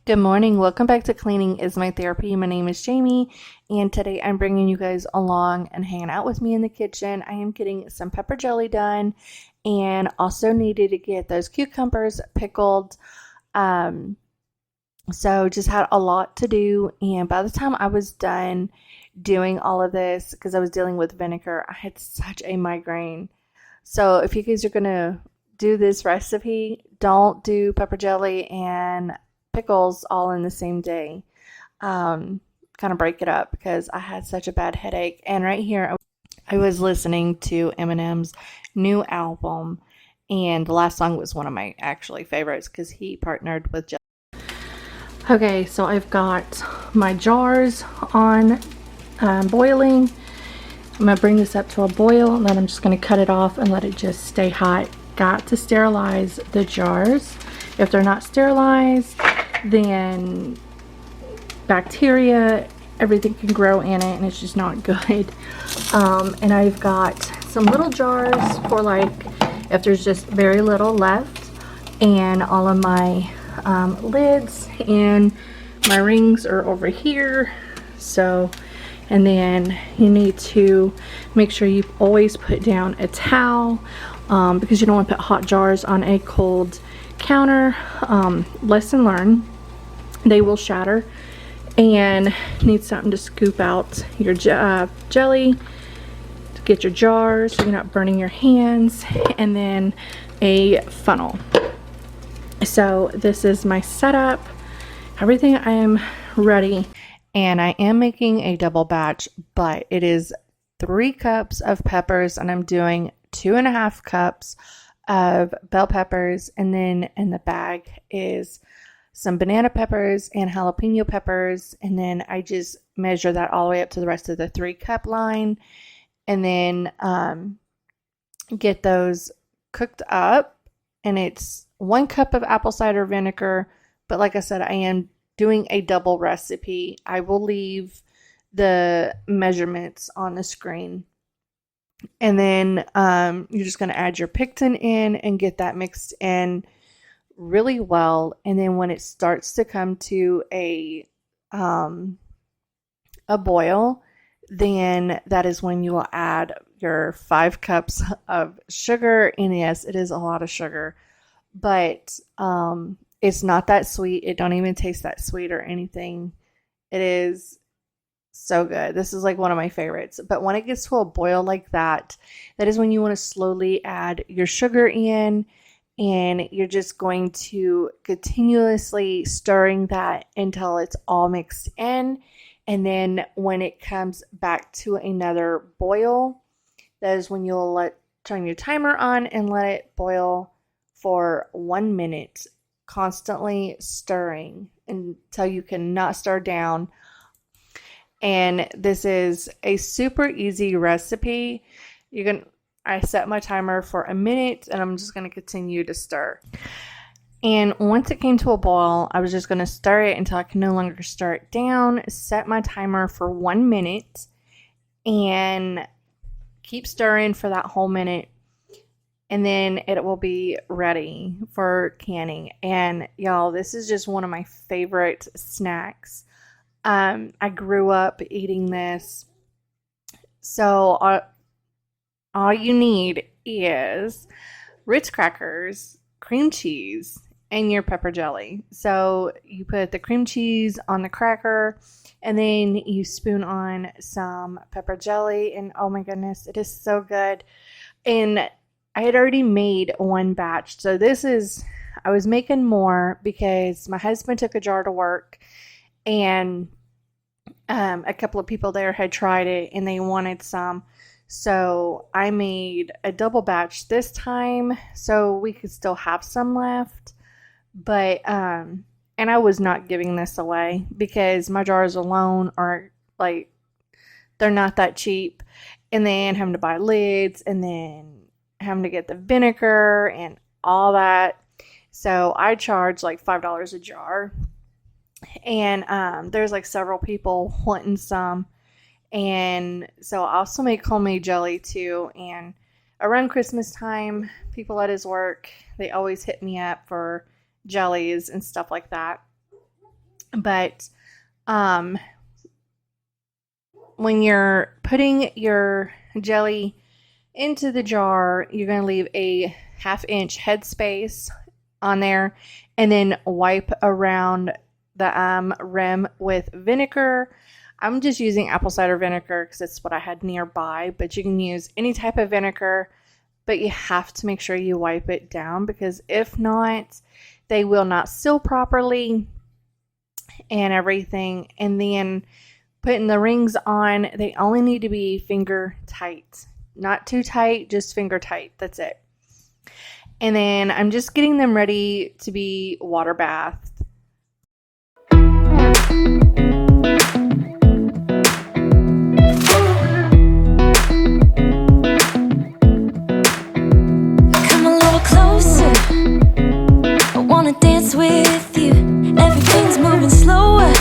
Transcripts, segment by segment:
Good morning. Welcome back to Cleaning is My Therapy. My name is Jamie, and today I'm bringing you guys along and hanging out with me in the kitchen. I am getting some pepper jelly done and also needed to get those cucumbers pickled. So just had a lot to do, and by the time I was done doing all of this, because I was dealing with vinegar, I had such a migraine. So if you guys are gonna do this recipe, don't do pepper jelly and pickles all in the same day. Kind of break it up because I had such a bad headache. And right here, I was listening to Eminem's new album, and the last song was one of my actually favorites because he partnered with Jelly. Okay, so I've got my jars on boiling. I'm going to bring this up to a boil, and then I'm just going to cut it off and let it just stay hot. Got to sterilize the jars. If they're not sterilized, then bacteria, everything can grow in it, and it's just not good. And I've got some little jars for like if there's just very little left, and all of my lids and my rings are over here. So, and then you need to make sure you always put down a towel because you don't want to put hot jars on a cold counter. Lesson learned, they will shatter, and need something to scoop out your jelly to get your jars so you're not burning your hands, and then a funnel. So this is my setup. Everything I am ready, and I am making a double batch, but it is 3 cups of peppers, and I'm doing 2.5 cups of bell peppers, and then in the bag is some banana peppers and jalapeno peppers, and then I just measure that all the way up to the rest of the 3-cup line, and then get those cooked up. And it's 1 cup of apple cider vinegar, but like I said, I am doing a double recipe. I will leave the measurements on the screen. And then you're just going to add your pectin in and get that mixed in really well. And then when it starts to come to a boil, then that is when you will add your 5 cups of sugar. And yes, it is a lot of sugar, but it's not that sweet. It don't even taste that sweet or anything. It is so good. This is like one of my favorites. But when it gets to a boil like that, that is when you want to slowly add your sugar in, and you're just going to continuously stirring that until it's all mixed in. And then when it comes back to another boil, that is when you'll turn your timer on and let it boil for 1 minute, constantly stirring until you cannot stir down. And this is a super easy recipe. I set my timer for a minute, and I'm just going to continue to stir. And once it came to a boil, I was just going to stir it until I can no longer stir it down, set my timer for 1 minute, and keep stirring for that whole minute. And then it will be ready for canning. And y'all, this is just one of my favorite snacks. I grew up eating this. So all you need is Ritz crackers, cream cheese, and your pepper jelly. So you put the cream cheese on the cracker, and then you spoon on some pepper jelly, and oh my goodness, it is so good. And I had already made 1 batch. So I was making more because my husband took a jar to work, and a couple of people there had tried it and they wanted some. So I made a double batch this time so we could still have some left. But, and I was not giving this away because my jars alone are like, they're not that cheap. And then having to buy lids, and then having to get the vinegar and all that. So I charge like $5 a jar. And there's like several people wanting some. And so I also make homemade jelly too. And around Christmas time, people at his work, they always hit me up for jellies and stuff like that. But when you're putting your jelly into the jar, you're going to leave a 1/2 inch headspace on there and then wipe around the rim with vinegar. I'm just using apple cider vinegar because it's what I had nearby, but you can use any type of vinegar, but you have to make sure you wipe it down because if not, they will not seal properly and everything. And then putting the rings on, they only need to be finger tight. Not too tight, just finger tight. That's it. And then I'm just getting them ready to be water bathed. Come a little closer, I wanna dance with you. Everything's moving slower,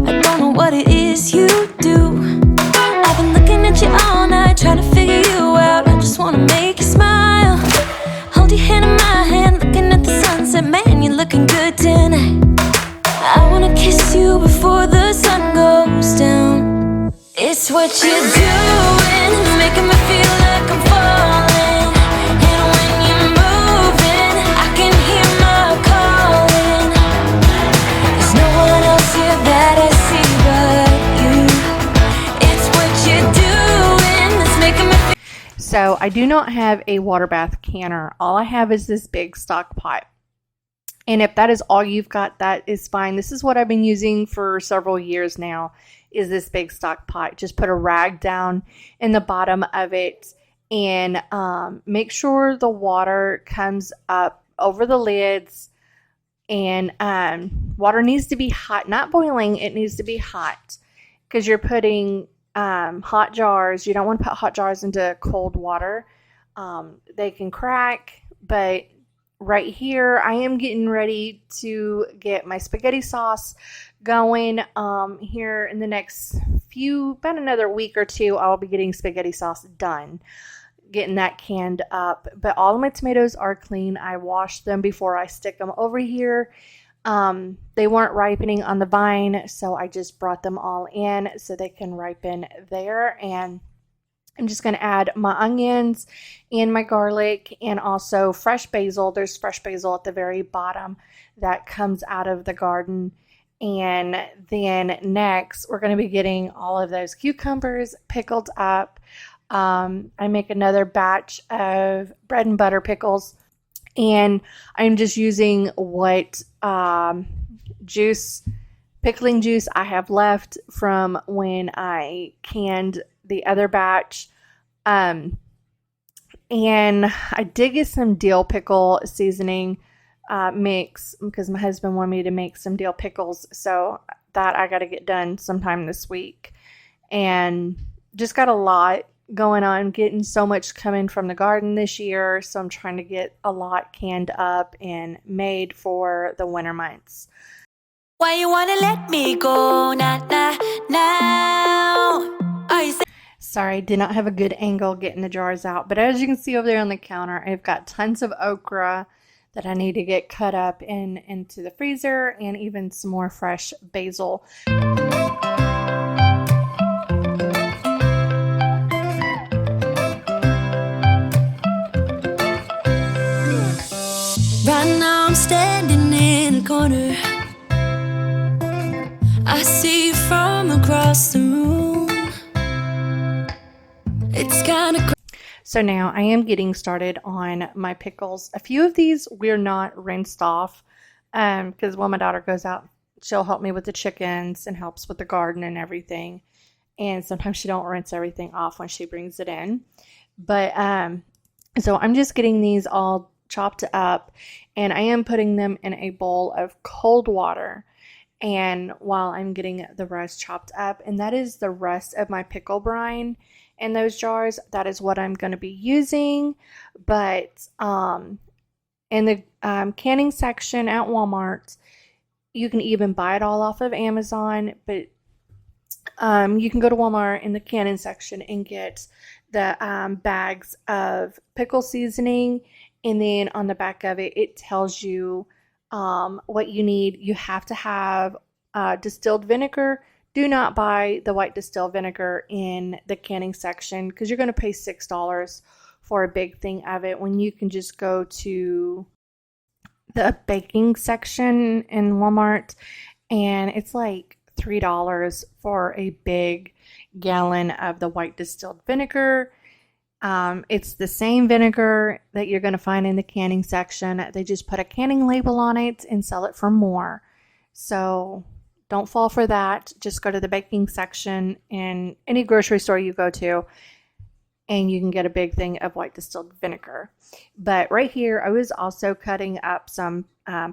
I don't know what it is you do. I've been looking at you all night, trying to figure you out. I just wanna make you smile. Hold your hand in my hand, looking at the sunset. Man, you're looking good tonight. I wanna kiss you before the sun goes down. It's what you're doing, making me feel like I'm falling. And when you're moving, I can hear my calling. There's no one else here that I see but you. It's what you're doing that's making me feel. So I do not have a water bath canner. All I have is this big stock pot. And if that is all you've got, that is fine. This is what I've been using for several years now, is this big stock pot. Just put a rag down in the bottom of it and make sure the water comes up over the lids. And water needs to be hot, not boiling. It needs to be hot because you're putting hot jars. You don't want to put hot jars into cold water. They can crack, but right here, I am getting ready to get my spaghetti sauce going. Here in the next about another week or two, I'll be getting spaghetti sauce done, getting that canned up. But all of my tomatoes are clean. I washed them before I stick them over here. They weren't ripening on the vine, so I just brought them all in so they can ripen there. And I'm just going to add my onions and my garlic and also fresh basil. There's fresh basil at the very bottom that comes out of the garden. And then next, we're going to be getting all of those cucumbers pickled up. I make another batch of bread and butter pickles. And I'm just using what pickling juice I have left from when I canned the other batch. And I did get some dill pickle seasoning mix because my husband wanted me to make some dill pickles. So that I got to get done sometime this week. And just got a lot going on, getting so much coming from the garden this year. So I'm trying to get a lot canned up and made for the winter months. Why you wanna let me go now? Are you Sorry, did not have a good angle getting the jars out. But as you can see over there on the counter, I've got tons of okra that I need to get cut up into the freezer, and even some more fresh basil. Right now I'm standing in a corner. I see you from across the room. It's kinda crazy. So now I am getting started on my pickles. A few of these we're not rinsed off because when my daughter goes out, she'll help me with the chickens and helps with the garden and everything. And sometimes she don't rinse everything off when she brings it in. But so I'm just getting these all chopped up, and I am putting them in a bowl of cold water. And while I'm getting the rest chopped up, and that is the rest of my pickle brine in those jars, that is what I'm going to be using. But in the canning section at Walmart, you can even buy it all off of Amazon, but you can go to Walmart in the canning section and get the bags of pickle seasoning, and then on the back of it, it tells you what you need. You have to have distilled vinegar, do not buy the white distilled vinegar in the canning section because you're going to pay $6 for a big thing of it when you can just go to the baking section in Walmart and it's like $3 for a big gallon of the white distilled vinegar. It's the same vinegar that you're going to find in the canning section. They just put a canning label on it and sell it for more. So don't fall for that. Just go to the baking section in any grocery store you go to and you can get a big thing of white distilled vinegar. But right here, I was also cutting up some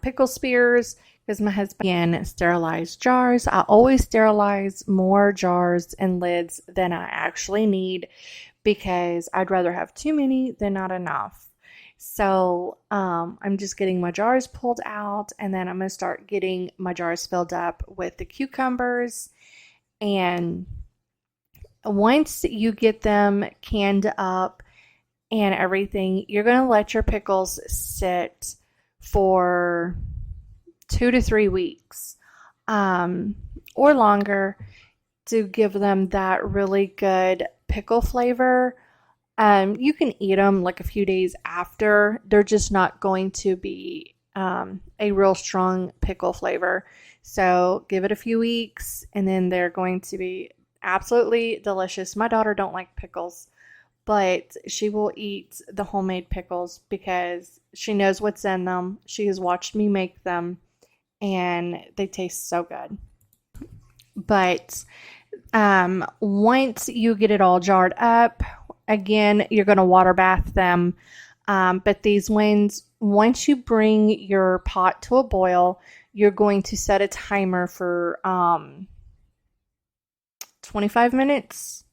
pickle spears because my husband again sterilized jars. I always sterilize more jars and lids than I actually need because I'd rather have too many than not enough. So I'm just getting my jars pulled out and then I'm going to start getting my jars filled up with the cucumbers. And once you get them canned up and everything, you're going to let your pickles sit for 2 to 3 weeks or longer to give them that really good pickle flavor. You can eat them like a few days after. They're just not going to be a real strong pickle flavor. So give it a few weeks and then they're going to be absolutely delicious. My daughter don't like pickles, but she will eat the homemade pickles because she knows what's in them. She has watched me make them and they taste so good. But once you get it all jarred up, again, you're going to water bath them. But these ones, once you bring your pot to a boil, you're going to set a timer for 25 minutes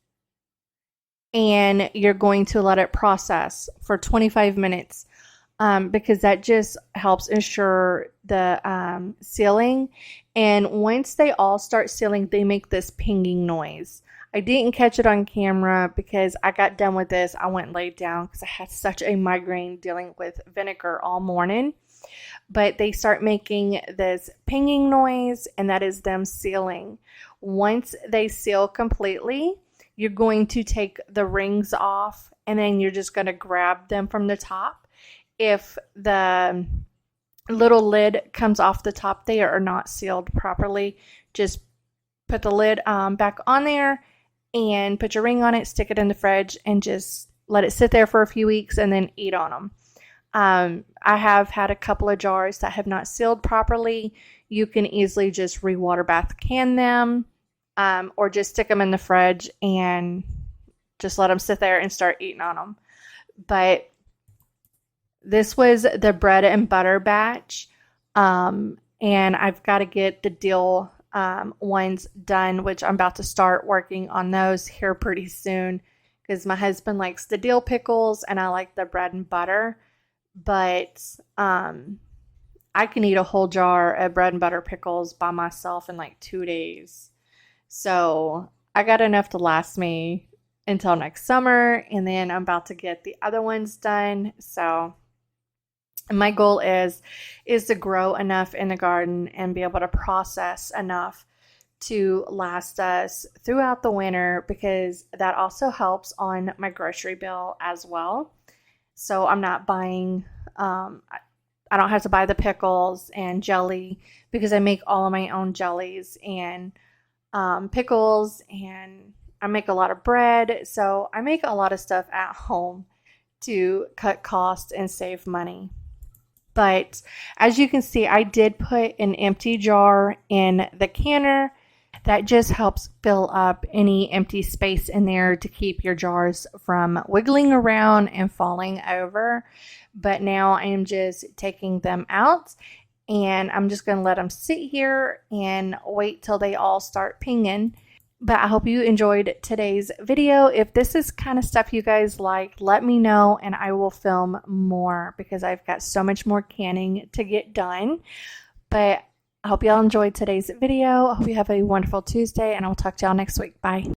and you're going to let it process for 25 minutes because that just helps ensure the sealing. And once they all start sealing, they make this pinging noise. I didn't catch it on camera because I got done with this. I went and laid down because I had such a migraine dealing with vinegar all morning. But they start making this pinging noise, and that is them sealing. Once they seal completely, you're going to take the rings off, and then you're just going to grab them from the top. If the little lid comes off the top, they are not sealed properly. Just put the lid back on there and put your ring on it, stick it in the fridge, and just let it sit there for a few weeks and then eat on them. I have had a couple of jars that have not sealed properly. You can easily just re-water bath can them or just stick them in the fridge and just let them sit there and start eating on them. But this was the bread and butter batch, and I've got to get the dill ones done, which I'm about to start working on those here pretty soon because my husband likes the dill pickles and I like the bread and butter. But I can eat a whole jar of bread and butter pickles by myself in like 2 days. So I got enough to last me until next summer, and then I'm about to get the other ones done. So my goal is to grow enough in the garden and be able to process enough to last us throughout the winter because that also helps on my grocery bill as well. So I'm not buying, I don't have to buy the pickles and jelly because I make all of my own jellies and pickles, and I make a lot of bread. So I make a lot of stuff at home to cut costs and save money. But as you can see, I did put an empty jar in the canner. That just helps fill up any empty space in there to keep your jars from wiggling around and falling over. But now I am just taking them out and I'm just going to let them sit here and wait till they all start pinging. But I hope you enjoyed today's video. If this is kind of stuff you guys like, let me know and I will film more because I've got so much more canning to get done. But I hope y'all enjoyed today's video. I hope you have a wonderful Tuesday and I'll talk to y'all next week. Bye.